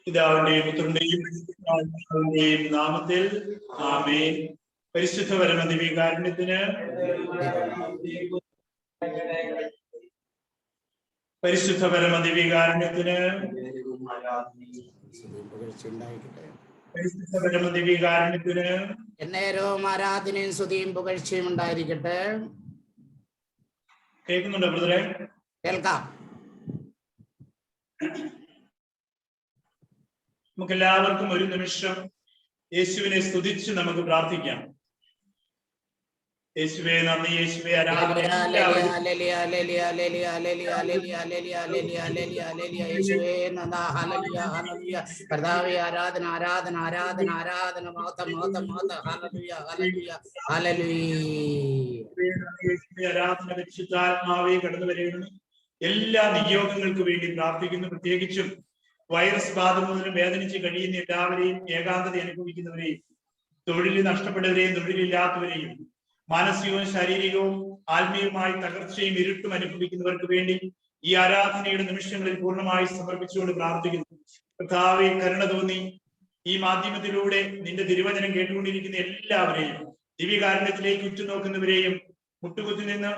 പിതാവിന്റെയും പുത്രന്റെയും നാമത്തിൽ ആമേൻ. പരിശുദ്ധ പരമദിവ്യകാരുണ്യത്തിന് പരിശുദ്ധ പരമദിവ്യകാരുണ്യത്തിന് പരിശുദ്ധ പരമദിവ്യകാരുണ്യത്തിന് എന്നേരവും ആരാധനയും സ്തുതിയും പുകഴ്ചയും ഉണ്ടായിരിക്കട്ടെ. കേൾക്കുന്നുണ്ടോ ബ്രദറെ? കേൾക്കാം. നമുക്ക് എല്ലാവർക്കും ഒരു നിമിഷം യേശുവിനെ സ്തുതിച്ച് നമുക്ക് പ്രാർത്ഥിക്കാം. യേശുവേ നന്ദി, യേശുവേ ആരാധന. കർത്താവേ ആരാധന ആരാധന ആരാധന ആരാധന മഹത്വം മഹത്വം മഹത്വം. Hallelujah hallelujah hallelujah. ആരാധന പരിശുദ്ധാത്മാവേ കടന്നു വരേണം. എല്ലാ നിയോഗങ്ങൾക്ക് വേണ്ടി പ്രാർത്ഥിക്കുന്നു. പ്രത്യേകിച്ചും വൈറസ് ബാധ മൂലം വേദനിച്ച് കഴിയുന്ന എല്ലാവരെയും, ഏകാന്തത അനുഭവിക്കുന്നവരെയും, തൊഴിൽ നഷ്ടപ്പെട്ടവരെയും തൊഴിലില്ലാത്തവരെയും, മാനസികവും ശാരീരികവും ആത്മീയവുമായി തകർച്ചയും ഇരുട്ടും അനുഭവിക്കുന്നവർക്ക് വേണ്ടി ഈ ആരാധനയുടെ നിമിഷങ്ങളിൽ പൂർണ്ണമായി സമർപ്പിച്ചുകൊണ്ട് പ്രാർത്ഥിക്കുന്നു. കർത്താവേ കരുണ തോന്നി ഈ മാധ്യമത്തിലൂടെ നിന്റെ തിരുവചനം കേട്ടുകൊണ്ടിരിക്കുന്ന എല്ലാവരെയും, ദിവ്യകാരുണ്യത്തിലേക്ക് ഉറ്റുനോക്കുന്നവരെയും, മുട്ടുകുത്തി നിന്ന്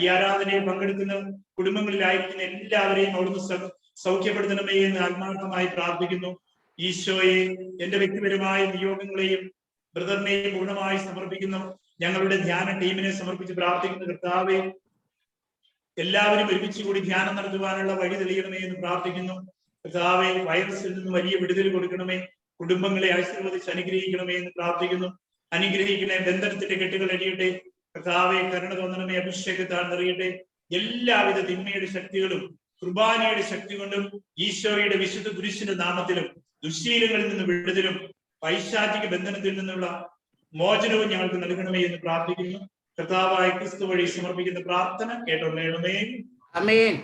ഈ ആരാധനയിൽ പങ്കെടുക്കുന്ന കുടുംബങ്ങളിലായിരിക്കുന്ന എല്ലാവരെയും അവിടുന്ന് സൗഖ്യപ്പെടുത്തണമേ എന്ന് ആത്മാർത്ഥമായി പ്രാർത്ഥിക്കുന്നു. ഈശോയെ, എന്റെ വ്യക്തിപരമായ നിയോഗങ്ങളെയും ബ്രദറിനെയും പൂർണ്ണമായി സമർപ്പിക്കുന്നു. ഞങ്ങളുടെ ധ്യാന ടീമിനെ സമർപ്പിച്ച് പ്രാർത്ഥിക്കുന്ന കർത്താവേ, എല്ലാവരും ഒരുമിച്ച് കൂടി ധ്യാനം നടത്തുവാനുള്ള വഴി തെളിയണമേ എന്ന് പ്രാർത്ഥിക്കുന്നു. കർത്താവേ, വൈറസിൽ നിന്ന് വലിയ വിടുതൽ കൊടുക്കണമേ. കുടുംബങ്ങളെ ആശീർവദിച്ച് അനുഗ്രഹിക്കണമേ എന്ന് പ്രാർത്ഥിക്കുന്നു. അനുഗ്രഹിക്കണേ. ബന്ധനത്തിന്റെ കെട്ടുകൾ അടിയട്ടെ. കർത്താവേ കരുണ തോന്നണമേ. അഭിഷേകത്താൽ നിറയട്ടെ. എല്ലാവിധ തിന്മയുടെ ശക്തികളും കുർബാനയുടെ ശക്തി കൊണ്ടും ഈശോയുടെ വിശുദ്ധ കുരിശിന്റെ നാമത്തിലും ദുശ്ശീലങ്ങളിൽ നിന്ന് വിടുതലും പൈശാചിക ബന്ധനത്തിൽ നിന്നുള്ള മോചനവും ഞങ്ങൾക്ക് നൽകണമേ എന്ന് പ്രാർത്ഥിക്കുന്നു. കർത്താവായ ക്രിസ്തു വഴി സമർപ്പിക്കുന്ന പ്രാർത്ഥന കേട്ടോളണമേ. ആമേൻ.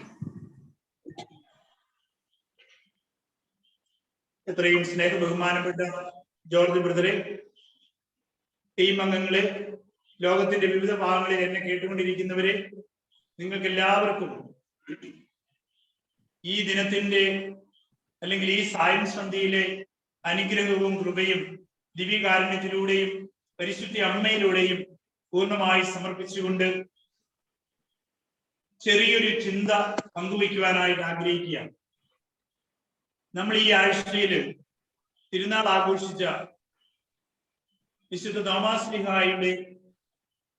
എത്രയും സ്നേഹ ബഹുമാനപ്പെട്ട ജോർജ് ബ്രദറെ, ടീം അംഗങ്ങളെ, ലോകത്തിന്റെ വിവിധ ഭാഗങ്ങളിൽ എന്നെ കേട്ടുകൊണ്ടിരിക്കുന്നവരെ, നിങ്ങൾക്ക് എല്ലാവർക്കും ഈ ദിനത്തിന്റെ അല്ലെങ്കിൽ ഈ സായം സന്ധ്യയിലെ അനുഗ്രഹവും കൃപയും ദിവ്യകാരുണ്യത്തിലൂടെയും പരിശുദ്ധ അമ്മയിലൂടെയും പൂർണ്ണമായി സമർപ്പിച്ചുകൊണ്ട് ചെറിയൊരു ചിന്ത പങ്കുവയ്ക്കുവാനായിട്ട് ആഗ്രഹിക്കുകയാണ്. നമ്മൾ ഈ ആഴ്ചയില് തിരുനാൾ ആഘോഷിച്ച വിശുദ്ധ തോമാസ് ശ്ലീഹായുടെ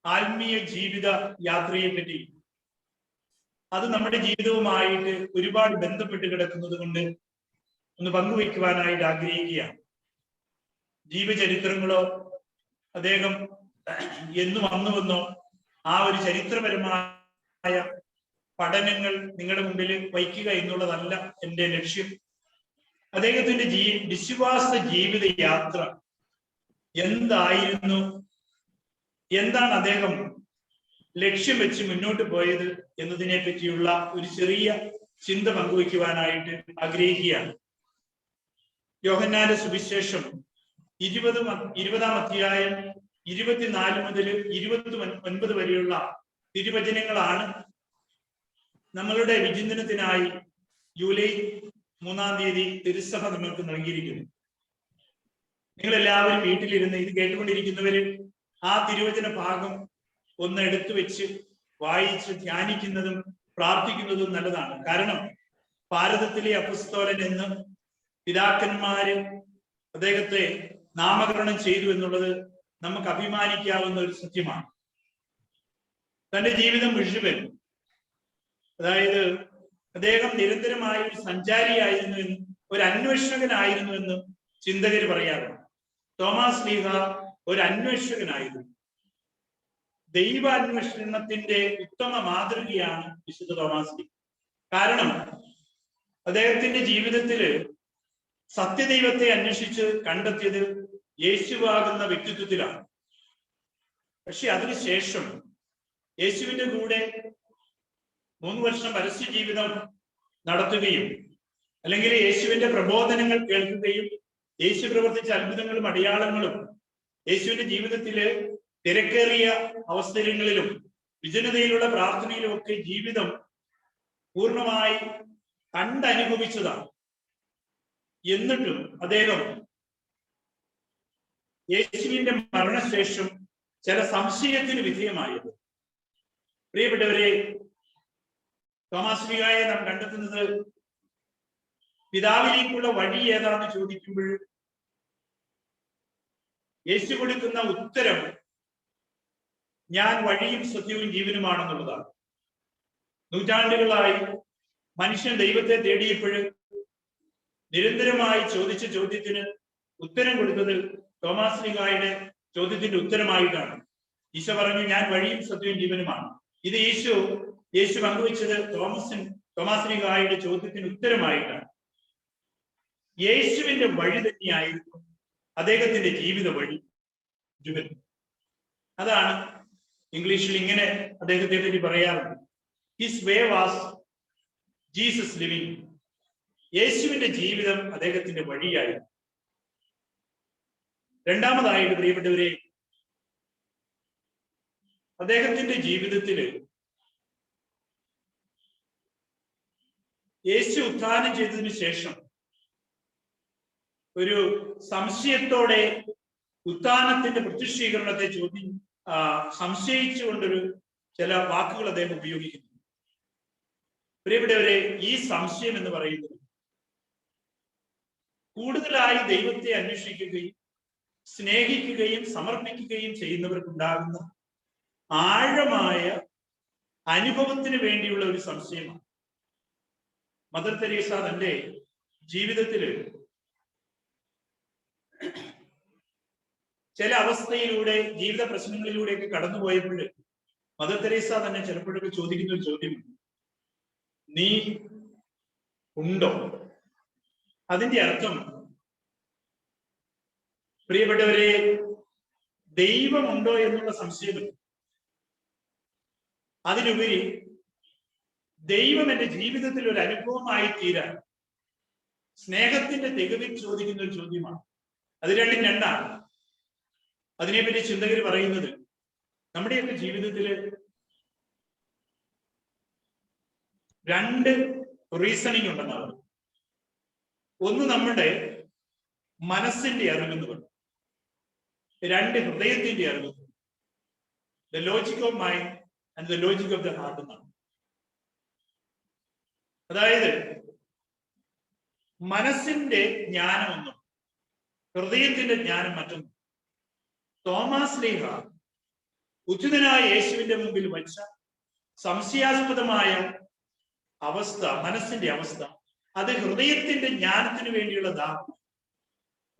ആത്മീയ ജീവിത യാത്രയെ പറ്റി, അത് നമ്മുടെ ജീവിതവുമായിട്ട് ഒരുപാട് ബന്ധപ്പെട്ട് കിടക്കുന്നത് കൊണ്ട് ഒന്ന് പങ്കുവയ്ക്കുവാനായിട്ട് ആഗ്രഹിക്കുകയാണ്. ജീവചരിത്രങ്ങളോ അദ്ദേഹം എന്ന് വന്നുവെന്നോ ആ ഒരു ചരിത്രപരമായ പഠനങ്ങൾ നിങ്ങളുടെ മുമ്പിൽ വയ്ക്കുക എന്നുള്ളതല്ല എൻ്റെ ലക്ഷ്യം. അദ്ദേഹത്തിന്റെ വിശ്വാസ ജീവിത യാത്ര എന്തായിരുന്നു, എന്താണ് അദ്ദേഹം ലക്ഷ്യം വെച്ച് മുന്നോട്ട് പോയത് എന്നതിനെ പറ്റിയുള്ള ഒരു ചെറിയ ചിന്ത പങ്കുവയ്ക്കുവാനായിട്ട് ആഗ്രഹിക്കുകയാണ്. യോഹന്നാന്റെ സുവിശേഷം 20-ാം അധ്യായം 24 മുതൽ 29 വരെയുള്ള തിരുവചനങ്ങളാണ് നമ്മളുടെ വിചിന്തനത്തിനായി ജൂലൈ 3-ാം തീയതി തിരുസഭ നമ്മൾക്ക് നൽകിയിരിക്കുന്നു. നിങ്ങൾ എല്ലാവരും വീട്ടിലിരുന്ന് ഇത് കേട്ടുകൊണ്ടിരിക്കുന്നവര് ആ തിരുവചന ഭാഗം ഒന്ന് എടുത്തു വെച്ച് വായിച്ച് ധ്യാനിക്കുന്നതും പ്രാർത്ഥിക്കുന്നതും നല്ലതാണ്. കാരണം ഭാരതത്തിലെ അപ്പസ്തോലൻ എന്ന് പിതാക്കന്മാര് അദ്ദേഹത്തെ നാമകരണം ചെയ്തു എന്നുള്ളത് നമുക്ക് അഭിമാനിക്കാവുന്ന ഒരു സത്യമാണ്. തന്റെ ജീവിതം മുഴുവൻ, അതായത് അദ്ദേഹം നിരന്തരമായ ഒരു സഞ്ചാരിയായിരുന്നു എന്നും ഒരു അന്വേഷകനായിരുന്നു എന്നും ചിന്തകർ പറയാറുണ്ട്. തോമാസ് ശ്ലീഹ ഒരു അന്വേഷകനായിരുന്നു. ദൈവാന്വേഷണത്തിന്റെ ഉത്തമ മാതൃകയാണ് വിശുദ്ധ തോമാസ് ശ്ലീഹ. കാരണം അദ്ദേഹത്തിന്റെ ജീവിതത്തില് സത്യദൈവത്തെ അന്വേഷിച്ച് കണ്ടെത്തിയത് യേശുവാകുന്ന വ്യക്തിത്വത്തിലാണ്. പക്ഷെ അതിനുശേഷം യേശുവിന്റെ കൂടെ 3 വർഷം പരസ്യ ജീവിതം നടത്തുകയും, അല്ലെങ്കിൽ യേശുവിന്റെ പ്രബോധനങ്ങൾ കേൾക്കുകയും, യേശു പ്രവർത്തിച്ച അത്ഭുതങ്ങളും അടയാളങ്ങളും യേശുവിന്റെ ജീവിതത്തില് തിരക്കേറിയ അവസരങ്ങളിലും വിജനതയിലുള്ള പ്രാർത്ഥനയിലും ഒക്കെ ജീവിതം പൂർണ്ണമായി കണ്ടനുഭവിച്ചതാണ്. എന്നിട്ടും അദ്ദേഹം യേശുവിന്റെ മരണശേഷം ചില സംശയത്തിന് വിധേയമായത്. പ്രിയപ്പെട്ടവരെ, തോമാശ്ലീഹായെ നാം കണ്ടെത്തുന്നത് പിതാവിലേക്കുള്ള വഴി ഏതാണെന്ന് ചോദിക്കുമ്പോൾ യേശു കൊടുക്കുന്ന ഉത്തരം ഞാൻ വഴിയും സത്യവും ജീവനുമാണെന്നുള്ളതാണ്. നൂറ്റാണ്ടുകളായി മനുഷ്യൻ ദൈവത്തെ തേടിയപ്പോൾ നിരന്തരമായി ചോദിച്ച ചോദ്യത്തിന് ഉത്തരം കൊടുത്തത് തോമാശ്ലീഹായുടെ ചോദ്യത്തിന്റെ ഉത്തരമായിട്ടാണ്. ഈശോ പറഞ്ഞു, ഞാൻ വഴിയും സത്യവും ജീവനുമാണ്. ഇത് യേശു പങ്കുവെച്ചത് തോമാശ്ലീഹായുടെ ചോദ്യത്തിന് ഉത്തരമായിട്ടാണ്. യേശുവിന്റെ വഴി തന്നെയായിരുന്നു അദ്ദേഹത്തിന്റെ ജീവിത വഴി. അതാണ് ഇംഗ്ലീഷിൽ ഇങ്ങനെ അദ്ദേഹത്തെ പറ്റി പറയാറുണ്ട്, his way was Jesus living. യേശുവിന്റെ ജീവിതം അദ്ദേഹത്തിന്റെ വഴിയായിരുന്നു. രണ്ടാമതായിട്ട് പ്രിയപ്പെട്ടവരെ, അദ്ദേഹത്തിന്റെ ജീവിതത്തില് യേശു ഉത്ഥാനം ചെയ്തതിനു ശേഷം ഒരു സംശയത്തോടെ ഉത്ഥാനത്തിന്റെ പ്രത്യക്ഷീകരണത്തെ സംശയിച്ചുകൊണ്ടൊരു ചില വാക്കുകൾ അദ്ദേഹം ഉപയോഗിക്കുന്നു. പ്രിയപ്പെട്ടവരെ, ഈ സംശയം എന്ന് പറയുന്നത് കൂടുതലായി ദൈവത്തെ അന്വേഷിക്കുകയും സ്നേഹിക്കുകയും സമർപ്പിക്കുകയും ചെയ്യുന്നവർക്കുണ്ടാകുന്ന ആഴമായ അനുഭവത്തിന് വേണ്ടിയുള്ള ഒരു സംശയമാണ്. മദർ തെരേസ തന്റെ ജീവിതത്തില് ചില അവസ്ഥയിലൂടെ, ജീവിത പ്രശ്നങ്ങളിലൂടെയൊക്കെ കടന്നുപോയപ്പോൾ മദർ തെരേസ തന്നെ ചിലപ്പോഴൊക്കെ ചോദിക്കുന്ന ഒരു ചോദ്യമുണ്ട്, നീ ഉണ്ടോ? അതിന്റെ അർത്ഥം, പ്രിയപ്പെട്ടവരെ, ദൈവമുണ്ടോ എന്നുള്ള സംശയമില്ല. അതിലുപരി ദൈവം എന്റെ ജീവിതത്തിൽ ഒരു അനുഭവമായി തീരാൻ സ്നേഹത്തിന്റെ തികവിൽ ചോദിക്കുന്ന ഒരു ചോദ്യമാണ്. അത് രണ്ടും രണ്ടാണ്. അതിനെപ്പറ്റി ചിന്തകർ പറയുന്നത്, നമ്മുടെയൊക്കെ ജീവിതത്തില് രണ്ട് റീസണിങ് ഉണ്ടെന്നാണ്. ഒന്ന് നമ്മുടെ മനസ്സിന്റെ അറിവെന്ന് പറയും, രണ്ട് ഹൃദയത്തിന്റെ അറിവ്. The logic of mind and the logic of the heart എന്നാണ്. അതായത് മനസ്സിന്റെ ജ്ഞാനമൊന്നും ഹൃദയത്തിന്റെ ജ്ഞാനം മറ്റൊന്നും. തോമാശ്ലീഹ ഉചിതനായ യേശുവിന്റെ മുമ്പിൽ വച്ച സംശയാസ്പദമായ അവസ്ഥ, മനസ്സിന്റെ അവസ്ഥ, അത് ഹൃദയത്തിന്റെ ജ്ഞാനത്തിന് വേണ്ടിയുള്ള ദാഹം,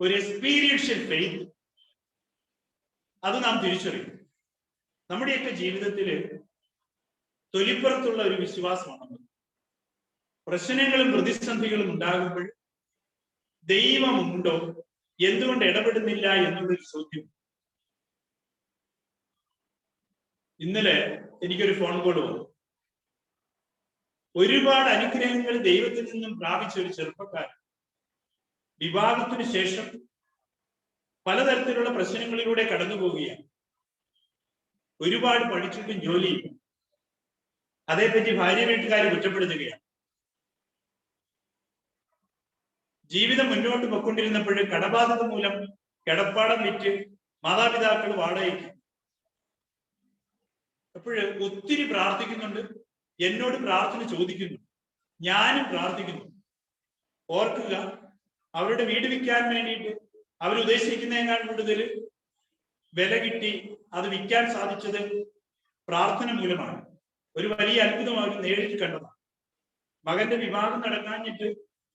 ഒരു എക്സ്പീരിയൻഷ്യൽ ഫെയ്ത്ത്, അത് നാം തിരിച്ചറിയും. നമ്മുടെയൊക്കെ ജീവിതത്തില് തൊലിപ്പുറത്തുള്ള ഒരു വിശ്വാസമാണ്. പ്രശ്നങ്ങളും പ്രതിസന്ധികളും ഉണ്ടാകുമ്പോൾ ദൈവമുണ്ടോ, എന്തുകൊണ്ട് ഇടപെടുന്നില്ല എന്നുള്ളൊരു ചോദ്യം. ഇന്നലെ എനിക്കൊരു ഫോൺ കോൾ വന്നു. ഒരുപാട് അനുഗ്രഹങ്ങൾ ദൈവത്തിൽ നിന്നും പ്രാപിച്ച ഒരു ചെറുപ്പക്കാരൻ വിവാഹത്തിന് ശേഷം പലതരത്തിലുള്ള പ്രശ്നങ്ങളിലൂടെ കടന്നു പോവുകയാണ്. ഒരുപാട് പഠിച്ചിട്ടും ജോലിയില്ല. അതേപ്പറ്റി ഭാര്യ വീട്ടുകാരെ കുറ്റപ്പെടുത്തുകയാണ്. ജീവിതം മുന്നോട്ട് പൊക്കൊണ്ടിരുന്നപ്പോൾ കടബാധ്യത മൂലം കിടപ്പാടം വിറ്റ് മാതാപിതാക്കൾ വാടകയ്ക്ക്. അപ്പോഴ് ഒത്തിരി പ്രാർത്ഥിക്കുന്നുണ്ട്, എന്നോട് പ്രാർത്ഥന ചോദിക്കുന്നു, ഞാനും പ്രാർത്ഥിക്കുന്നു. ഓർക്കുക, അവരുടെ വീട് വിൽക്കാൻ വേണ്ടിയിട്ട് അവരുദ്ദേശിക്കുന്നതിനേക്കാൾ കൂടുതൽ വില കിട്ടി അത് വിൽക്കാൻ സാധിച്ചത് പ്രാർത്ഥന മൂലമാണ്. ഒരു വലിയ അത്ഭുതം അവർ നേരിട്ട് കണ്ടതാണ്. മകന്റെ വിവാഹം നടക്കാഞ്ഞിട്ട്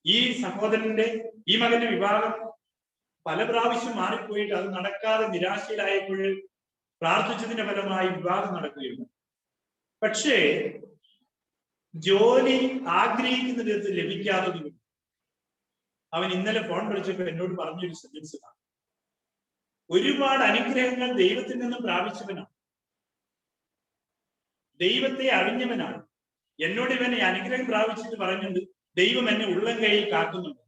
ഈ മകന്റെ വിവാഹം പല പ്രാവശ്യം മാറിപ്പോയിട്ട് അത് നടക്കാതെ നിരാശയിലായപ്പോൾ പ്രാർത്ഥിച്ചതിന്റെ ഫലമായി വിവാഹം നടക്കുകയുണ്ട്. പക്ഷേ ജോലി ആഗ്രഹിക്കുന്ന വിധത്തിൽ ലഭിക്കാത്തത് അവൻ ഇന്നലെ ഫോൺ വിളിച്ചപ്പോൾ എന്നോട് പറഞ്ഞൊരു സെന്റൻസ് ആണ്. ഒരുപാട് അനുഗ്രഹങ്ങൾ ദൈവത്തിൽ നിന്നും പ്രാപിച്ചവനാണ്, ദൈവത്തെ അറിഞ്ഞവനാണ്. എന്നോട് ഇവനെ അനുഗ്രഹം പ്രാപിച്ചിട്ട് പറഞ്ഞിട്ടുണ്ട്, ദൈവം എന്നെ ഉള്ളം കൈയിൽ കാക്കുന്നുണ്ട്.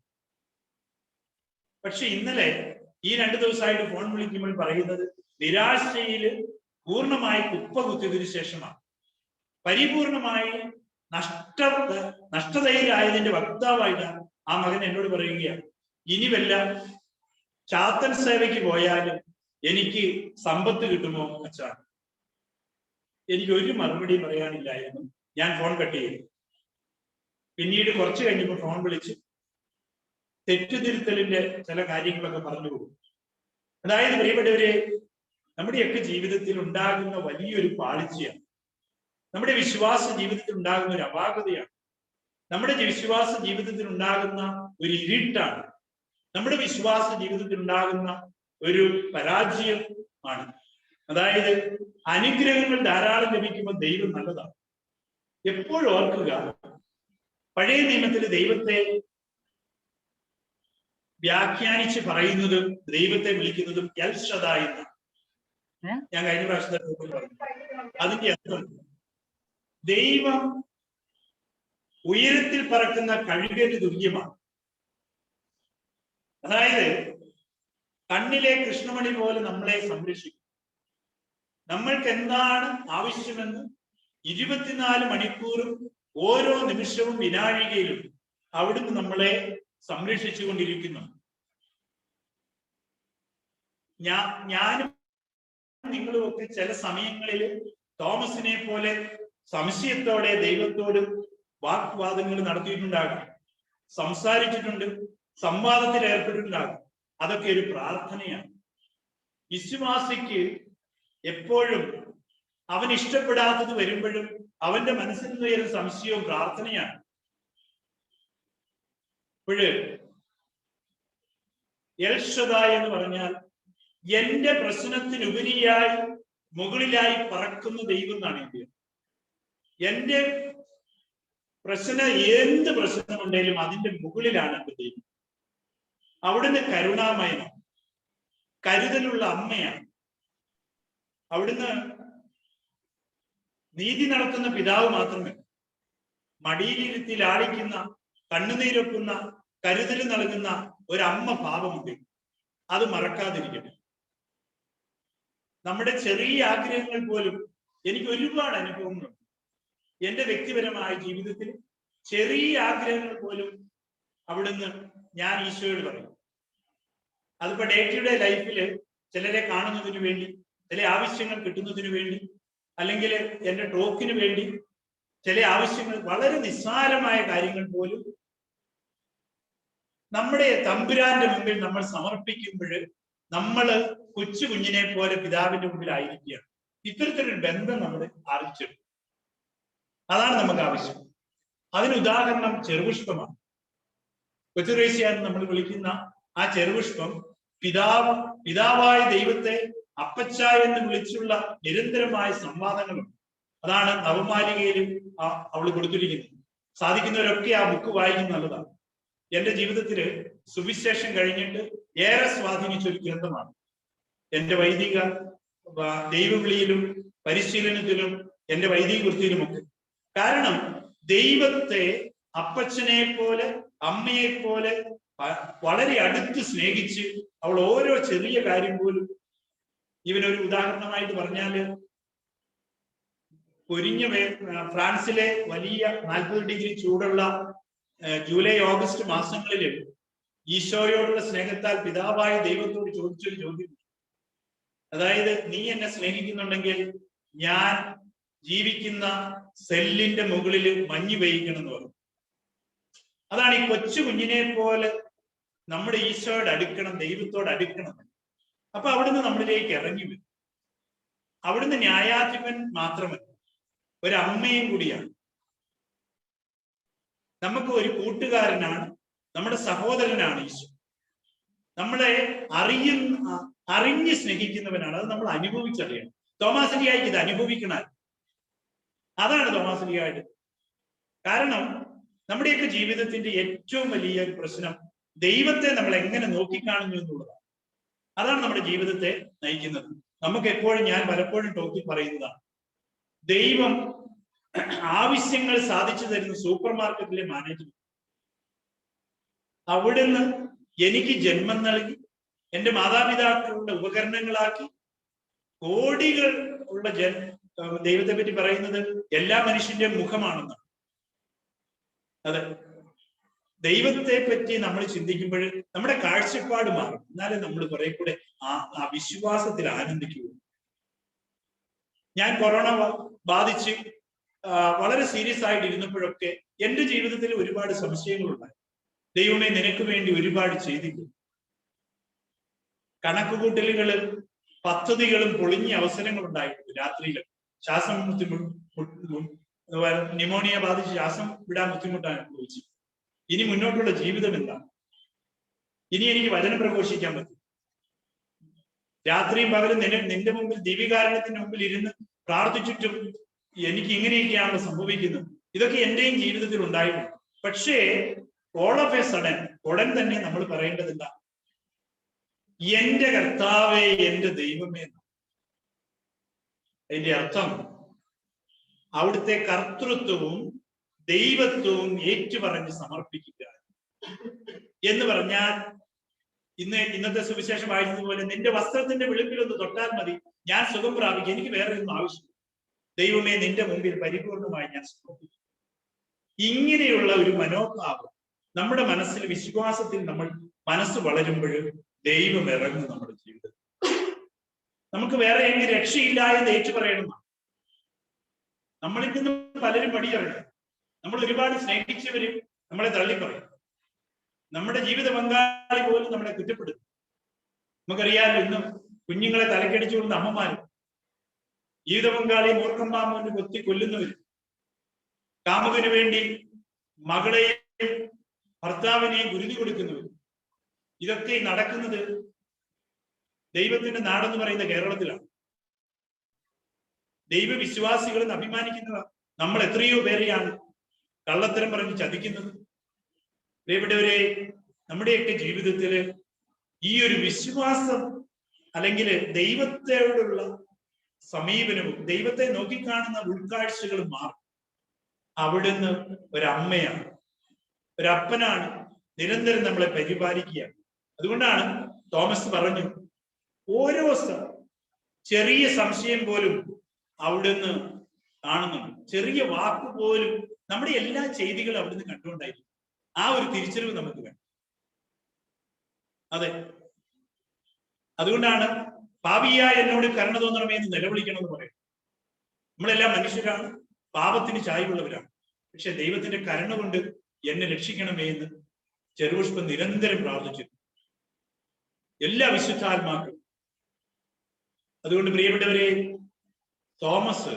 പക്ഷെ ഇന്നലെ ഈ 2 ദിവസമായിട്ട് ഫോൺ വിളിക്കുമ്പോൾ പറയുന്നത് നിരാശയിൽ പൂർണ്ണമായി കുപ്പ കുത്തിയതിനു ശേഷമാണ്. പരിപൂർണമായി നഷ്ടതയിലായതിന്റെ വക്താവായിട്ടാണ് ആ മകൻ എന്നോട് പറയുകയാണ്, ഇനി വല്ല ചാത്തൻ സേവയ്ക്ക് പോയാലും എനിക്ക് സമ്പത്ത് കിട്ടുമോ അച്ഛാ? എനിക്ക് ഒരു മറുപടി പറയാനില്ലായിരുന്നു. ഞാൻ ഫോൺ കട്ട് ചെയ്തു. പിന്നീട് കുറച്ച് കഴിഞ്ഞപ്പോൾ ഫോൺ വിളിച്ച് തെറ്റുതിരുത്തലിന്റെ ചില കാര്യങ്ങളൊക്കെ പറഞ്ഞു പോകും. അതായത് പ്രിയപ്പെട്ടവരെ, നമ്മുടെയൊക്കെ ജീവിതത്തിൽ ഉണ്ടാകുന്ന വലിയൊരു പാളിച്ചയാണ്. നമ്മുടെ വിശ്വാസ ജീവിതത്തിൽ ഉണ്ടാകുന്ന ഒരു അപാകതയാണ്. നമ്മുടെ വിശ്വാസ ജീവിതത്തിൽ ഉണ്ടാകുന്ന ഒരു ഇരുട്ടാണ്. നമ്മുടെ വിശ്വാസ ജീവിതത്തിൽ ഉണ്ടാകുന്ന ഒരു പരാജയം ആണ്. അതായത് അനുഗ്രഹങ്ങൾ ധാരാളം ലഭിക്കുമ്പോൾ ദൈവം നല്ലതാണ്. എപ്പോഴും ഓർക്കുക, പഴയ നിയമത്തിൽ ദൈവത്തെ വ്യാഖ്യാനിച്ച് പറയുന്നതും ദൈവത്തെ വിളിക്കുന്നതും എൽ ഷദായ് എന്നാണ്. ഞാൻ കഴിഞ്ഞ പ്രാവശ്യത്തെ പറഞ്ഞു. അതിന്റെ അർത്ഥം ദൈവം ഉയരത്തിൽ പറക്കുന്ന കഴുകന് തുല്യമാണ്. അതായത് കണ്ണിലെ കൃഷ്ണമണി പോലെ നമ്മളെ സംരക്ഷിക്കും. നമ്മൾക്ക് എന്താണ് ആവശ്യമെന്ന് 24 മണിക്കൂറും ഓരോ നിമിഷവും വിനാഴികയിലും അവിടുന്ന് നമ്മളെ സംരക്ഷിച്ചു കൊണ്ടിരിക്കുന്നു. ഞാനും നിങ്ങളും ഒക്കെ ചില സമയങ്ങളിൽ തോമസിനെ പോലെ സംശയത്തോടെ ദൈവത്തോട് വാഗ്വാദങ്ങൾ നടത്തിയിട്ടുണ്ടാകാം, സംസാരിച്ചിട്ടുണ്ട്, സംവാദത്തിൽ ഏർപ്പെട്ടിട്ടുണ്ടാകും. അതൊക്കെ ഒരു പ്രാർത്ഥനയാണ്. വിശ്വാസിക്ക് എപ്പോഴും അവൻ ഇഷ്ടപ്പെടാത്തത് വരുമ്പോഴും അവന്റെ മനസ്സിൽ നിന്ന് വരുന്ന സംശയവും പ്രാർത്ഥനയാണ്. അപ്പോഴ് എൽ ഷദായ് എന്ന് പറഞ്ഞാൽ എന്റെ പ്രശ്നത്തിനുപരിയായി മുകളിലായി പറക്കുന്ന ദൈവം എന്നാണ് ഇന്ത്യ. എന്റെ എന്ത് പ്രശ്നമുണ്ടെങ്കിലും അതിന്റെ മുകളിലാണ് എന്റെ ദൈവം. അവിടുന്ന് കരുണാമയനാണ്, കരുതലുള്ള അമ്മയാണ്. അവിടുന്ന് നീതി നടത്തുന്ന പിതാവ് മാത്രമേ, മടിയിലിരുത്തി ലാളിക്കുന്ന, കണ്ണുനീരൊക്കുന്ന, കരുതൽ നൽകുന്ന ഒരമ്മ ഭാവമുണ്ട്. അത് മറക്കാതിരിക്കട്ടെ. നമ്മുടെ ചെറിയ ആഗ്രഹങ്ങൾ പോലും, എനിക്ക് ഒരുപാട് അനുഭവങ്ങളുണ്ട് എന്റെ വ്യക്തിപരമായ ജീവിതത്തിൽ. ചെറിയ ആഗ്രഹങ്ങൾ പോലും അവിടുന്ന് ഞാൻ ഈശോയോട് പറയും. അതിപ്പോ ഡേ ടു ഡേ ലൈഫില് ചിലരെ കാണുന്നതിന് വേണ്ടി, ചില ആവശ്യങ്ങൾ കിട്ടുന്നതിന് വേണ്ടി, അല്ലെങ്കിൽ എന്റെ ടോക്കിന് വേണ്ടി, ചില ആവശ്യങ്ങൾ, വളരെ നിസ്സാരമായ കാര്യങ്ങൾ പോലും നമ്മുടെ തമ്പുരാന്റെ മുമ്പിൽ നമ്മൾ സമർപ്പിക്കുമ്പോൾ നമ്മൾ കൊച്ചു കുഞ്ഞിനെ പോലെ പിതാവിന്റെ മുമ്പിൽ ആയിരിക്കുകയാണ്. ഇത്തരത്തിലൊരു ബന്ധം നമ്മൾ ആർജിച്ചെടുക്കും. അതാണ് നമുക്ക് ആവശ്യം. അതിന് ഉദാഹരണം ചെറുപുഷ്പമാണ്. കൊച്ചുറേസ്യ എന്ന് നമ്മൾ വിളിക്കുന്ന ആ ചെറുപുഷ്പം പിതാവായ ദൈവത്തെ അപ്പച്ച എന്ന് വിളിച്ചുള്ള നിരന്തരമായ സംവാദങ്ങളുണ്ട്. അതാണ് നവമാലികയിൽ അവൾ കൊടുത്തിരിക്കുന്നത്. സാധിക്കുന്നവരൊക്കെ ആ ബുക്ക് വായിക്കുന്നത് നല്ലതാണ്. എന്റെ ജീവിതത്തില് സുവിശേഷം കഴിഞ്ഞിട്ട് ഏറെ സ്വാധീനിച്ച ഒരു ഗ്രന്ഥമാണ്. എന്റെ വൈദിക ദൈവവിളിയിലും പരിശീലനത്തിലും എന്റെ വൈദിക വൃത്തിയിലുമൊക്കെ. കാരണം ദൈവത്തെ അപ്പച്ചനെ പോലെ, അമ്മയെ പോലെ വളരെ അടുത്ത് സ്നേഹിച്ച് അവൾ ഓരോ ചെറിയ കാര്യം പോലും, ഇവനൊരു ഉദാഹരണമായിട്ട് പറഞ്ഞാല്, ഫ്രാൻസിലെ വലിയ 40 ഡിഗ്രി ചൂടുള്ള ജൂലൈ ഓഗസ്റ്റ് മാസങ്ങളിൽ ഈശോയോടുള്ള സ്നേഹത്താൽ പിതാവായ ദൈവത്തോട് ചോദിച്ചൊരു ചോദ്യം. അതായത്, നീ എന്നെ സ്നേഹിക്കുന്നുണ്ടെങ്കിൽ ഞാൻ ജീവിക്കുന്ന സെല്ലിന്റെ മുകളിൽ മഞ്ഞ് പെയ്യിക്കണം എന്ന് പറഞ്ഞു. അതാണ് ഈ കൊച്ചു കുഞ്ഞിനെ പോലെ നമ്മുടെ ഈശോയോട് അടുക്കണം, ദൈവത്തോട് അടുക്കണം. അപ്പൊ അവിടുന്ന് നമ്മളിലേക്ക് ഇറങ്ങി വരും. അവിടുന്ന് ന്യായാധിപൻ മാത്രമല്ല, ഒരമ്മയും കൂടിയാണ്. നമുക്ക് ഒരു കൂട്ടുകാരനാണ്, നമ്മുടെ സഹോദരനാണ് ഈശോ. നമ്മളെ അറിഞ്ഞ് സ്നേഹിക്കുന്നവനാണ്. അത് നമ്മൾ അനുഭവിച്ചറിയണം. തോമാശ്ലീഹായ്ക്ക് ഇത് അനുഭവിക്കണം. അതാണ് തോമാശ്ലീഹായുടെ. കാരണം നമ്മുടെയൊക്കെ ജീവിതത്തിന്റെ ഏറ്റവും വലിയ പ്രശ്നം ദൈവത്തെ നമ്മൾ എങ്ങനെ നോക്കിക്കാണുന്നു എന്നുള്ളതാണ്. അതാണ് നമ്മുടെ ജീവിതത്തെ നയിക്കുന്നത്. നമുക്ക് എപ്പോഴും, ഞാൻ പലപ്പോഴും ടോക്കിൽ പറയുന്നതാണ്, ദൈവം ആവശ്യങ്ങൾ സാധിച്ചു തരുന്ന സൂപ്പർ മാർക്കറ്റിലെ മാനേജ്മെന്റ്. അവിടുന്ന് എനിക്ക് ജന്മം നൽകി എന്റെ മാതാപിതാക്കളുടെ ഉപകരണങ്ങളാക്കി കോടികൾ ഉള്ള ദൈവത്തെ പറ്റി പറയുന്നത് എല്ലാ മനുഷ്യന്റെ മുഖമാണെന്നാണ്. അതെ, ദൈവത്തെ പറ്റി നമ്മൾ ചിന്തിക്കുമ്പോൾ നമ്മുടെ കാഴ്ചപ്പാട് മാറും. എന്നാലേ നമ്മൾ കുറെ കൂടെ ആ വിശ്വാസത്തിൽ ആനന്ദിക്കുകയുള്ളൂ. ഞാൻ കൊറോണ ബാധിച്ച് വളരെ സീരിയസ് ആയിട്ട് ഇരുന്നപ്പോഴൊക്കെ എന്റെ ജീവിതത്തിൽ ഒരുപാട് സംശയങ്ങളുണ്ടായി. ദൈവമേ, നിനക്ക് വേണ്ടി ഒരുപാട് ചെയ്തില്ല. കണക്കുകൂട്ടലുകളും പദ്ധതികളും പൊളിഞ്ഞ അവസരങ്ങൾ ഉണ്ടായിട്ടുണ്ട്. രാത്രിയിൽ ശ്വാസം ന്യൂമോണിയ ബാധിച്ച് ശ്വാസം വിടാൻ ബുദ്ധിമുട്ടാണ് അനുഭവിച്ചു. ഇനി മുന്നോട്ടുള്ള ജീവിതം എന്താണ്? ഇനി എനിക്ക് വചനം പ്രഘോഷിക്കാൻ പറ്റും? രാത്രിയും പകലും നിന്റെ മുമ്പിൽ ദീപികാരണത്തിന്റെ മുമ്പിൽ ഇരുന്ന് പ്രാർത്ഥിച്ചിട്ടും എനിക്ക് ഇങ്ങനെയൊക്കെയാണ് സംഭവിക്കുന്നത്. ഇതൊക്കെ എന്റെയും ജീവിതത്തിൽ ഉണ്ടായിട്ടുണ്ട്. പക്ഷേ ഓൾ ഓഫ് എ സഡൻ ഉടൻ തന്നെ നമ്മൾ പറയേണ്ടതില്ല, എന്റെ കർത്താവേ, എന്റെ ദൈവമേ. അതിന്റെ അർത്ഥം അവിടുത്തെ കർത്തൃത്വവും ദൈവത്വവും ഏറ്റുപറഞ്ഞ് സമർപ്പിക്കുക എന്ന് പറഞ്ഞാൽ, ഇന്നത്തെ സുവിശേഷം വായിച്ചതുപോലെ നിന്റെ വസ്ത്രത്തിന്റെ വെളുപ്പിലൊന്ന് തൊട്ടാൽ മതി, ഞാൻ സുഖം പ്രാപിക്കും, എനിക്ക് വേറെ ഒന്നും ആവശ്യമില്ല. ദൈവമേ, നിന്റെ മുമ്പിൽ പരിപൂർണമായി ഞാൻ സമർപ്പിക്കും. ഇങ്ങനെയുള്ള ഒരു മനോഭാവം നമ്മുടെ മനസ്സിൽ, വിശ്വാസത്തിൽ നമ്മൾ മനസ്സ് വളരുമ്പോൾ ദൈവം ഇറങ്ങും നമ്മുടെ ജീവിതത്തിൽ. നമുക്ക് വേറെ എങ്ങനെ രക്ഷയില്ല എന്ന് ഏറ്റുപറയണം. നമ്മളിൽ നിന്നും പലരും പടിയിറങ്ങും. നമ്മൾ ഒരുപാട് സ്നേഹിച്ചവരും നമ്മളെ തള്ളിപ്പറയും. നമ്മുടെ ജീവിത പങ്കാളി പോലും നമ്മളെ കുറ്റപ്പെടുത്തും. നമുക്കറിയാമല്ലോ, ഇന്ന് കുഞ്ഞുങ്ങളെ തലക്കടിച്ചു കൊള്ളുന്ന അമ്മമാരും, ജീവിത പങ്കാളി മൂർഖം പാമ്പിന് കൊത്തി കൊല്ലുന്നവരും, കാമുകന് വേണ്ടി മകളെയും ഭർത്താവിനെയും ഗുരുതി കൊടുക്കുന്നവരും, ഇതൊക്കെ നടക്കുന്നത് ദൈവത്തിന്റെ നാടെന്ന് പറയുന്ന കേരളത്തിലാണ്. ദൈവവിശ്വാസികളെന്ന് അഭിമാനിക്കുന്നവർ നമ്മൾ എത്രയോ പേരെയാണ് കള്ളത്തരം പറഞ്ഞ് ചതിക്കുന്നത്. പ്രിയപ്പെട്ടവരെ, നമ്മുടെയൊക്കെ ജീവിതത്തില് ഈ ഒരു വിശ്വാസം അല്ലെങ്കിൽ ദൈവത്തോടുള്ള സമീപനവും ദൈവത്തെ നോക്കിക്കാണുന്ന ഉൾക്കാഴ്ചകളും മാറും. അവിടുന്ന് ഒരമ്മയാണ്, ഒരപ്പനാണ്, നിരന്തരം നമ്മളെ പരിപാലിക്കുകയാണ്. അതുകൊണ്ടാണ് തോമസ് പറഞ്ഞു, ഓരോ ചെറിയ സംശയം പോലും അവിടുന്ന് കാണുന്നുണ്ട്. ചെറിയ വാക്ക് പോലും നമ്മുടെ എല്ലാ ചെയ്തികളും അവിടുന്ന് കണ്ടുകൊണ്ടായിരിക്കും. ആ ഒരു തിരിച്ചറിവ് നമുക്ക് വേണം. അതെ, അതുകൊണ്ടാണ് പാപിയായ എന്നോട് കരുണ തോന്നണമേ എന്ന് നിലവിളിക്കണം എന്ന് പറയും. നമ്മളെല്ലാം മനുഷ്യരാണ്, പാപത്തിന് ചായ്വുള്ളവരാണ്. പക്ഷെ ദൈവത്തിന്റെ കരുണ കൊണ്ട് എന്നെ രക്ഷിക്കണമേ എന്ന് ചെറുപുഷ്പം നിരന്തരം പ്രാർത്ഥിച്ചിരുന്നു, എല്ലാ വിശുദ്ധാത്മാക്കളും. അതുകൊണ്ട് പ്രിയപ്പെട്ടവരെ, തോമസ്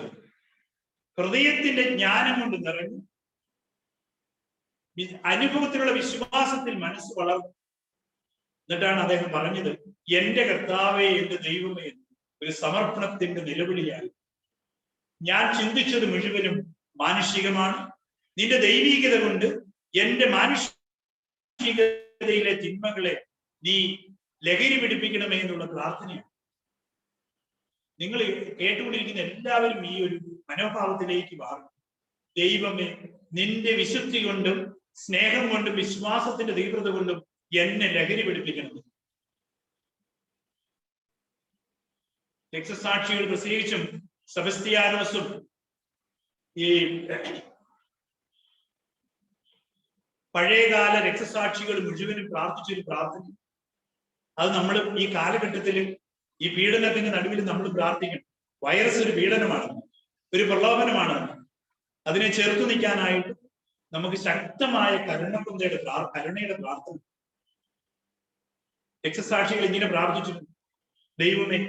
ഹൃദയത്തിന്റെ ജ്ഞാനം കൊണ്ട് നിറഞ്ഞു, അനുഭവത്തിലുള്ള വിശ്വാസത്തിൽ മനസ്സ് വളർന്നു. എന്നിട്ടാണ് അദ്ദേഹം പറഞ്ഞത്, എന്റെ കർത്താവേ, എന്റെ ദൈവമേ, ഒരു സമർപ്പണത്തിന്റെ നിലവിളിയായി. ഞാൻ ചിന്തിച്ചത് മുഴുവനും മാനുഷികമാണ്. നിന്റെ ദൈവീകത കൊണ്ട് എന്റെ മാനുഷികതയിലെ തിന്മകളെ നീ ലഹരി പിടിപ്പിക്കണമേ എന്നുള്ള പ്രാർത്ഥനയാണ്. നിങ്ങൾ കേട്ടുകൊണ്ടിരിക്കുന്ന എല്ലാവരും ഈ ഒരു മനോഭാവത്തിലേക്ക് മാറും. ദൈവമേ, നിന്റെ വിശുദ്ധി കൊണ്ടും സ്നേഹം കൊണ്ടും വിശ്വാസത്തിന്റെ തീവ്രത കൊണ്ടും എന്നെ ലഹരി പിടിപ്പിക്കണം. രക്തസാക്ഷികൾ, പ്രത്യേകിച്ചും സെബസ്ത്യാനോസും ഈ പഴയകാല രക്തസാക്ഷികൾ മുഴുവനും പ്രാർത്ഥിച്ചൊരു പ്രാർത്ഥന. അത് നമ്മൾ ഈ കാലഘട്ടത്തിൽ, ഈ പീഡനത്തിന്റെ നടുവിൽ നമ്മൾ പ്രാർത്ഥിക്കണം. വൈറസ് ഒരു പീഡനമാണ്, ഒരു പ്രലോഭനമാണ്. അതിനെ ചെറുത്തു നിൽക്കാനായിട്ട് നമുക്ക് ശക്തമായ കരുണയുടെ പ്രാർത്ഥന. രക്തസാക്ഷികൾ ഇങ്ങനെ പ്രാർത്ഥിച്ചിട്ടുണ്ട്, ദൈവമേ,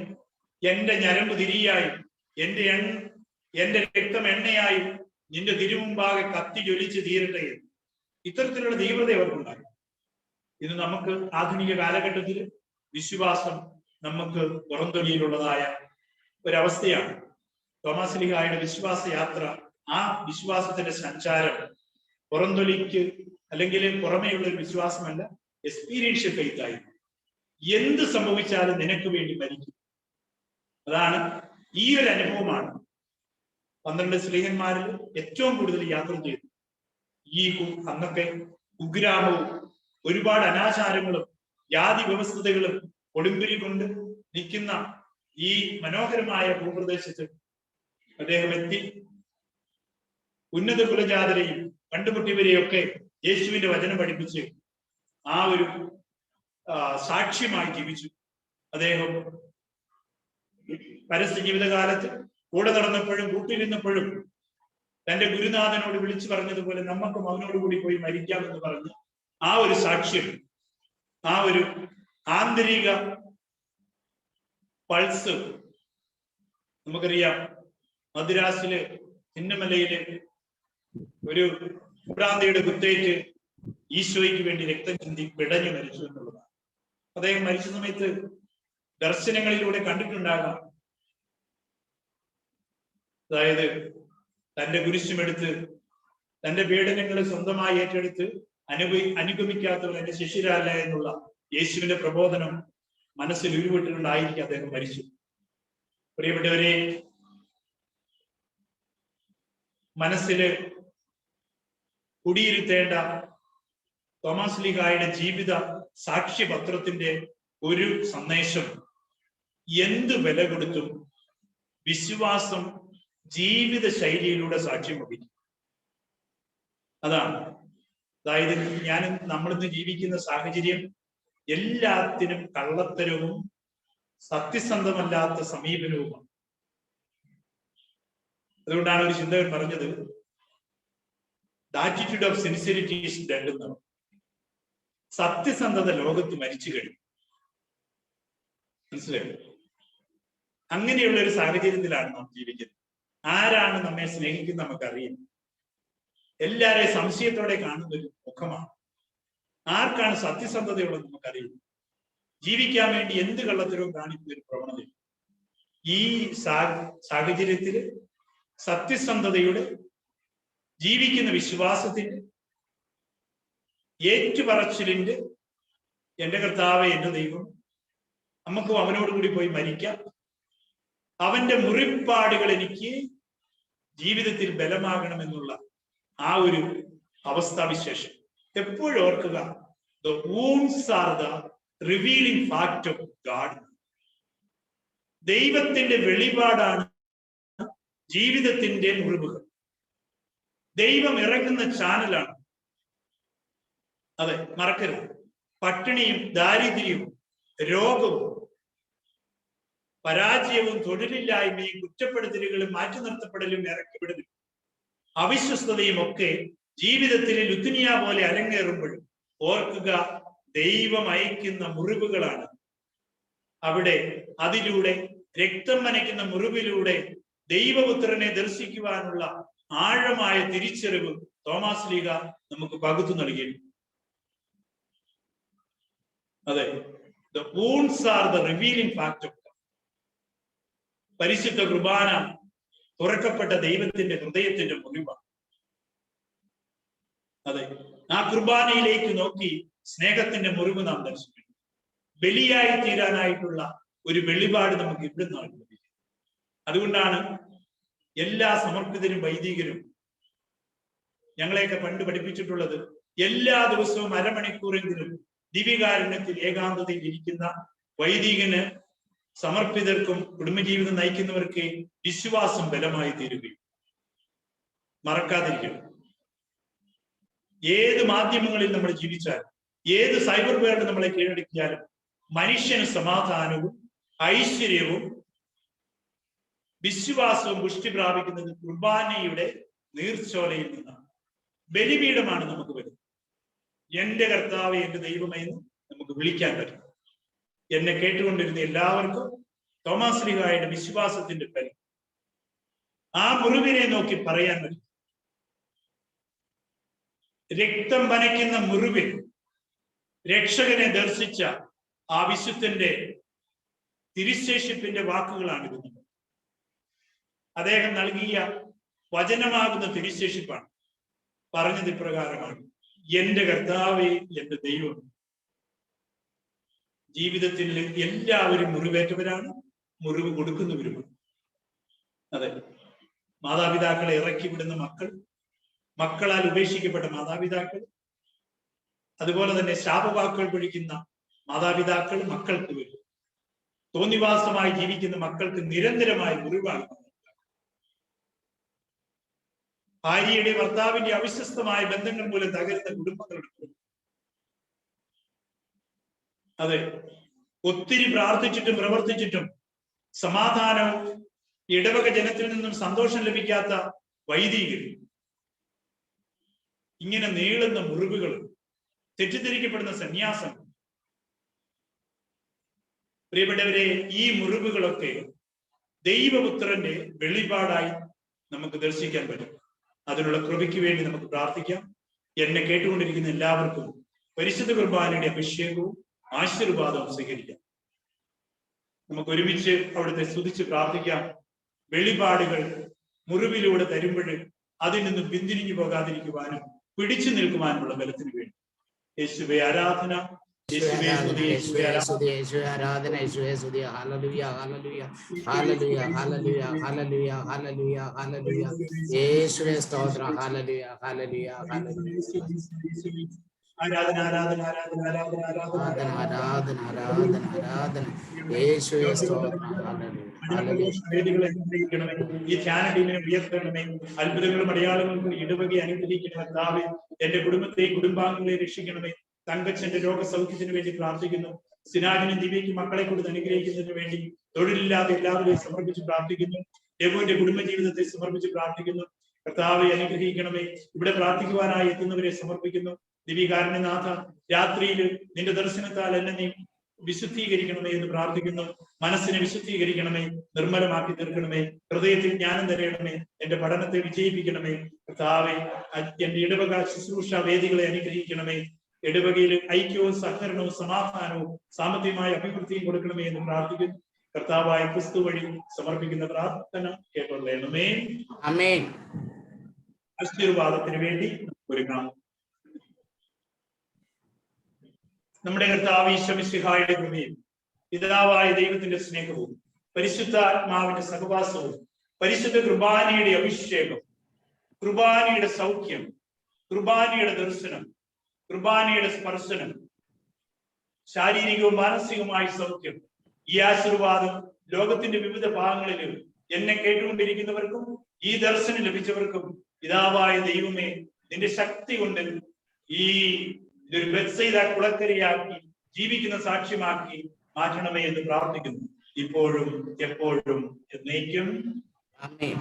എന്റെ ഞരമ്പ് തിരിയായും എന്റെ രക്തം എണ്ണയായും നിന്റെ തിരുമുമ്പാകെ കത്തി ജ്വലിച്ച് തീരട്ടെ. ഇത്തരത്തിലുള്ള തീവ്രത അവർക്കുണ്ടായി. ഇത് നമുക്ക് ആധുനിക കാലഘട്ടത്തിൽ വിശ്വാസം നമുക്ക് പുറംതൊലിയിലുള്ളതായ ഒരവസ്ഥയാണ്. തോമസ് ലീഹായുടെ വിശ്വാസ യാത്ര, ആ വിശ്വാസത്തിന്റെ സഞ്ചാരം പുറംതൊലിക്ക് അല്ലെങ്കിൽ പുറമേയുള്ള ഒരു വിശ്വാസമല്ല, എക്സ്പീരിയൻഷ്യൽ ഫെയ്ത്ത് ആയി. എന്ത് സംഭവിച്ചാലും നിനക്ക് വേണ്ടി മരിക്കും. അതാണ്, ഈ ഒരു അനുഭവമാണ് 12 സ്ലീഹന്മാരിൽ ഏറ്റവും കൂടുതൽ യാത്ര ചെയ്തു. ഈ അന്നൊക്കെ കുഗ്രാമവും ഒരുപാട് അനാചാരങ്ങളും ജാതി വ്യവസ്ഥതകളും കൊടുമ്പിരി കൊണ്ട് നിൽക്കുന്ന ഈ മനോഹരമായ ഭൂപ്രദേശത്ത് അദ്ദേഹം എത്തി. ഉന്നത കുലജാതരെയും കണ്ടുമുട്ടിയവരെയൊക്കെ യേശുവിന്റെ വചനം പഠിപ്പിച്ച് ആ ഒരു സാക്ഷ്യമായി ജീവിച്ചു. അദ്ദേഹം പരസ്യ ജീവിതകാലത്ത് കൂടെ നടന്നപ്പോഴും കൂട്ടിരുന്നപ്പോഴും തന്റെ ഗുരുനാഥനോട് വിളിച്ചു പറഞ്ഞതുപോലെ നമുക്കും അവനോടുകൂടി പോയി മരിക്കാമെന്ന് പറഞ്ഞ് ആ ഒരു സാക്ഷ്യം, ആ ഒരു ആന്തരിക പൾസ് നമുക്കറിയാം. മദ്രാസില് ചിന്നമലയില് ഒരു ഭ്രാന്തിയുടെ കുത്തേറ്റ് ഈശോയ്ക്ക് വേണ്ടി രക്തം ചിന്തി പിടഞ്ഞു മരിച്ചു എന്നുള്ളതാണ്. അദ്ദേഹം മരിച്ച സമയത്ത് ദർശനങ്ങളിലൂടെ കണ്ടിട്ടുണ്ടാകാം. അതായത് തന്റെ കുരിശുമെടുത്ത് തന്റെ പീഡനങ്ങളെ സ്വന്തമായി ഏറ്റെടുത്ത് അനുഗമിക്കാത്തവർ എന്റെ ശിഷ്യരല്ല എന്നുള്ള യേശുവിന്റെ പ്രബോധനം മനസ്സിൽ ഉരുവിട്ടുകൊണ്ടായിരിക്കും അദ്ദേഹം മരിച്ചു. പ്രിയപ്പെട്ടവരെ, മനസ്സില് കുടിയിരുത്തേണ്ട തോമസ് ലീഗായുടെ ജീവിത സാക്ഷ്യപത്രത്തിന്റെ ഒരു സന്ദേശം: എന്ത് വില കൊടുത്തും വിശ്വാസം ജീവിത ശൈലിയിലൂടെ സാക്ഷ്യം വഹിക്കും. അതാണ്. അതായത് നമ്മളിന്ന് ജീവിക്കുന്ന സാഹചര്യം എല്ലാത്തിനും കള്ളത്തരവും സത്യസന്ധമല്ലാത്ത സമീപനവുമാണ്. അതുകൊണ്ടാണ് ഒരു ചിന്തകൻ പറഞ്ഞത്, the attitude of sincerity is dead എന്നാണ്. സത്യസന്ധത ലോകത്ത് മരിച്ചു കഴിഞ്ഞു. മനസ്സിലായോ? അങ്ങനെയുള്ള ഒരു സാഹചര്യത്തിലാണ് നാം ജീവിക്കുന്നത്. ആരാണ് നമ്മെ സ്നേഹിക്കുന്നത് നമുക്കറിയില്ല. എല്ലാരെയും സംശയത്തോടെ കാണുന്ന ഒരു മുഖമാണ്. ആർക്കാണ് സത്യസന്ധതയുള്ളത് നമുക്കറിയില്ല. ജീവിക്കാൻ വേണ്ടി എന്ത് കള്ളത്തരവും കാണിക്കുന്ന ഒരു പ്രവണത. ഈ സാഹചര്യത്തിൽ സത്യസന്ധതയുടെ, ജീവിക്കുന്ന വിശ്വാസത്തിന്റെ, ഏറ്റുപറച്ചിലിന്റെ, എന്റെ കർത്താവേ എന്റെ ദൈവം, നമുക്കും അവനോടുകൂടി പോയി മരിക്കാം, അവന്റെ മുറിപ്പാടുകൾ എനിക്ക് ജീവിതത്തിൽ ബലമാകണമെന്നുള്ള ആ ഒരു അവസ്ഥാവിശേഷം എപ്പോഴും ഓർക്കുക. The wounds are the revealing fact of God. ദൈവത്തിന്റെ വെളിപാടാണ് ജീവിതത്തിന്റെ മുറിവുകൾ. ദൈവം ഇറങ്ങുന്ന ചാനലാണ്. അതെ, മറക്കരുത്. പട്ടിണിയും ദാരിദ്ര്യവും രോഗവും പരാജയവും തൊഴിലില്ലായ്മയും കുറ്റപ്പെടുത്തലുകളും മാറ്റി നിർത്തപ്പെടലും ഇറക്കിവിടലും അവിശ്വസ്തതയും ഒക്കെ ജീവിതത്തിൽ ലുത്തിനിയ പോലെ അരങ്ങേറുമ്പോഴും ഓർക്കുക, ദൈവം അയക്കുന്ന മുറിവുകളാണ്. അവിടെ അതിലൂടെ രക്തം നനയ്ക്കുന്ന മുറിവിലൂടെ ദൈവപുത്രനെ ദർശിക്കുവാനുള്ള ആഴമായ തിരിച്ചറിവ് തോമസ് ലീഗ നമുക്ക് പകുത്തു നൽകിയിട്ടുണ്ട്. അതെ, the wounds are the revealing fact of God. പരിശുദ്ധ കുർബാന തുറക്കപ്പെട്ട ദൈവത്തിന്റെ ഹൃദയത്തിന്റെ മുറിവാണ്. അതെ, ആ കുർബാനയിലേക്ക് നോക്കി സ്നേഹത്തിന്റെ മുറിവ് നാം ദർശിക്കും. ബലിയായി തീരാനായിട്ടുള്ള ഒരു വെളിപാട് നമുക്ക് ഇവിടെ നിന്നാണ് ലഭിക്കുന്നത്. അതുകൊണ്ടാണ് എല്ലാ സമർപ്പിതരും വൈദികരും ഞങ്ങളെയൊക്കെ പണ്ട് പഠിപ്പിച്ചിട്ടുള്ളത്, എല്ലാ ദിവസവും അരമണിക്കൂറെങ്കിലും ദിവ്യകാരുണ്യത്തിൽ ഏകാന്തതയിൽ ഇരിക്കുന്ന വൈദികന്, സമർപ്പിതർക്കും കുടുംബജീവിതം നയിക്കുന്നവർക്ക് വിശ്വാസം ബലമായി തീരുകയും. മറക്കാതിരിക്കണം. ഏത് മാധ്യമങ്ങളിൽ നമ്മൾ ജീവിച്ചാലും, ഏത് സൈബർ വേൾഡ് നമ്മളെ കീഴടക്കിയാലും മനുഷ്യന് സമാധാനവും ഐശ്വര്യവും വിശ്വാസവും പുഷ്ടി പ്രാപിക്കുന്നത് കുർബാനയുടെ നീർച്ചോലയിൽ നിന്നാണ്. ബലിപീഠമാണ് നമുക്ക് വരുന്നത്. എന്റെ കർത്താവേ എന്റെ ദൈവമേ എന്ന് നമുക്ക് വിളിക്കാൻ പറ്റും. എന്നെ കേട്ടുകൊണ്ടിരുന്ന എല്ലാവർക്കും തോമസ് ലീഗായുടെ വിശ്വാസത്തിന്റെ ഫലം ആ മുറിവിനെ നോക്കി പറയാൻ പറ്റും. രക്തം വനയ്ക്കുന്ന മുറിവിൽ രക്ഷകനെ ദർശിച്ച ആ വിശുദ്ധന്റെ തിരുശേഷിപ്പിന്റെ വാക്കുകളാണ് ഇത്. അദ്ദേഹം നൽകിയ വചനമാകുന്ന തിരുശേഷിപ്പാണ്. പറഞ്ഞത് ഇപ്രകാരമാണ്: എന്റെ കർത്താവേ എന്റെ ദൈവം. ജീവിതത്തിൽ എല്ലാവരും മുറിവേറ്റവരാണ്, മുറിവ് കൊടുക്കുന്നവരുമാണ്. അതെ, മാതാപിതാക്കളെ ഇറക്കി വിടുന്ന മക്കൾ, മക്കളാൽ ഉപേക്ഷിക്കപ്പെട്ട മാതാപിതാക്കൾ, അതുപോലെ തന്നെ ശാപവാക്കുകൾ പൊഴിക്കുന്ന മാതാപിതാക്കൾ മക്കൾക്ക് വരും. തോന്നിവാസമായി ജീവിക്കുന്ന മക്കൾക്ക് നിരന്തരമായ മുറിവാണ്. ഭാര്യയുടെ ഭർത്താവിന്റെ അവിശ്വസ്തമായ ബന്ധങ്ങൾ മൂലം തകരുന്ന കുടുംബങ്ങളുണ്ട്. അതെ, ഒത്തിരി പ്രാർത്ഥിച്ചിട്ടും പ്രവർത്തിച്ചിട്ടും സമാധാനവും ഇടവക ജനത്തിൽ നിന്നും സന്തോഷം ലഭിക്കാത്ത വൈദികർ, ഇങ്ങനെ നീളുന്ന മുറിവുകൾ, തെറ്റിദ്ധരിക്കപ്പെടുന്ന സന്യാസം. പ്രിയപ്പെട്ടവരെ, ഈ മുറിവുകളൊക്കെ ദൈവപുത്രന്റെ വെളിപാടായി നമുക്ക് ദർശിക്കാൻ പറ്റും. അതിനുള്ള കൃപയ്ക്ക് വേണ്ടി നമുക്ക് പ്രാർത്ഥിക്കാം. എന്നെ കേട്ടുകൊണ്ടിരിക്കുന്ന എല്ലാവർക്കും പരിശുദ്ധ കുർബാനയുടെ അഭിഷേകവും ആശീർവാദവും സ്വീകരിക്കാം. നമുക്ക് ഒരുമിച്ച് അവിടുത്തെ സ്തുതിച്ച് പ്രാർത്ഥിക്കാം. വെളിപാടുകൾ മുറിവിലൂടെ തരുമ്പോൾ അതിൽ നിന്ന് പിന്തിരിഞ്ഞു പോകാതിരിക്കുവാനും പിടിച്ചു നിൽക്കുവാനുമുള്ള ബലത്തിന് വേണ്ടി യേശുവേ ആരാധന, യേശുവേ സ്തുതി, യേശുവേ ആരാധന, യേശുവേ സ്തുതി. Hallelujah, hallelujah, hallelujah, hallelujah, hallelujah, hallelujah, hallelujah. യേശുവേ സ്തോത്രം. Hallelujah, hallelujah, hallelujah. ആരാധന, ആരാധന, ആരാധന, ആരാധന, ആരാധന, ആരാധന, ആരാധന, ആരാധന. യേശുവേ സ്തോത്രം. ഹല്ലേലൂയ. ഈ ധ്യാന ടീമിനെ ഉയർത്തണമേ. അത്ഭുതങ്ങളും അടയാളങ്ങളും ഇടവകയെ അനുഗ്രഹിക്കണമേ. കർത്താവേ, എന്റെ കുടുംബത്തെ, കുടുംബാംഗങ്ങളെ രക്ഷിക്കണമേ. തങ്കച്ചന്റെ രോഗസൗഖ്യത്തിന് വേണ്ടി പ്രാർത്ഥിക്കുന്നു. സിനാജിനും ദിവ്യയ്ക്ക് മക്കളെ കൊടുത്ത് അനുഗ്രഹിക്കുന്നതിന് വേണ്ടി തൊഴിലില്ലാതെ എല്ലാവരെയും സമർപ്പിച്ച് പ്രാർത്ഥിക്കുന്നു. യഹോവയുടെ കുടുംബജീവിതത്തെ സമർപ്പിച്ച് പ്രാർത്ഥിക്കുന്നു. കർത്താവെ അനുഗ്രഹിക്കണമേ. ഇവിടെ പ്രാർത്ഥിക്കുവാനായി എത്തുന്നവരെ സമർപ്പിക്കുന്നു. ദിവ്യകാരുണ്യനാഥ, രാത്രിയിൽ നിന്റെ ദർശനത്താൽ എന്നെ നീ വിശുദ്ധീകരിക്കണമേ എന്ന് പ്രാർത്ഥിക്കുന്നു. മനസ്സിനെ വിശുദ്ധീകരിക്കണമേ, നിർമ്മലമാക്കി തീർക്കണമേ, ഹൃദയത്തിൽ ജ്ഞാനം തരയണമേ, എന്റെ പഠനത്തെ വിജയിപ്പിക്കണമേ. കർത്താവെ, എന്റെ ഇടവക ശുശ്രൂഷ വേദികളെ അനുഗ്രഹിക്കണമേ. ഇടവകയിൽ ഐക്യവും സഹകരണവും സമാധാനവും സാമ്പത്തികമായ അഭിവൃദ്ധിയും കൊടുക്കണമേ എന്ന് പ്രാർത്ഥിക്കുന്നു. കർത്താവായ ക്രിസ്തു വഴി സമർപ്പിക്കുന്ന പ്രാർത്ഥന കേട്ടോളണമേ. ആമേൻ. ആശീർവാദത്തിന് വേണ്ടി ഒരുങ്ങാം. നമ്മുടെ കർത്താവ് ഈശോ മിശിഹായുടെ കൃപയും പിതാവായ ദൈവത്തിന്റെ സ്നേഹവും പരിശുദ്ധാത്മാവിന്റെ സഹവാസവും പരിശുദ്ധ കുർബാനയുടെ അഭിഷേകം, കുർബാനയുടെ സൗഖ്യം, കുർബാനയുടെ ദർശനം, കുർബാനയുടെ സ്പർശനം, ശാരീരികവും മാനസികവുമായ സൗഖ്യം, ഈ ആശീർവാദം ലോകത്തിന്റെ വിവിധ ഭാഗങ്ങളിലും എന്നെ കേട്ടുകൊണ്ടിരിക്കുന്നവർക്കും ഈ ദർശനം ലഭിച്ചവർക്കും പിതാവായ ദൈവമേ, നിന്റെ ശക്തി കൊണ്ട് ഈ ഇതൊരു ബെത്സയിദ കുളക്കരയാക്കി ജീവിക്കുന്ന സാക്ഷ്യമാക്കി മാറ്റണമേ എന്ന് പ്രാർത്ഥിക്കുന്നു. ഇപ്പോഴും എപ്പോഴും എന്നേക്കും. ആമേൻ.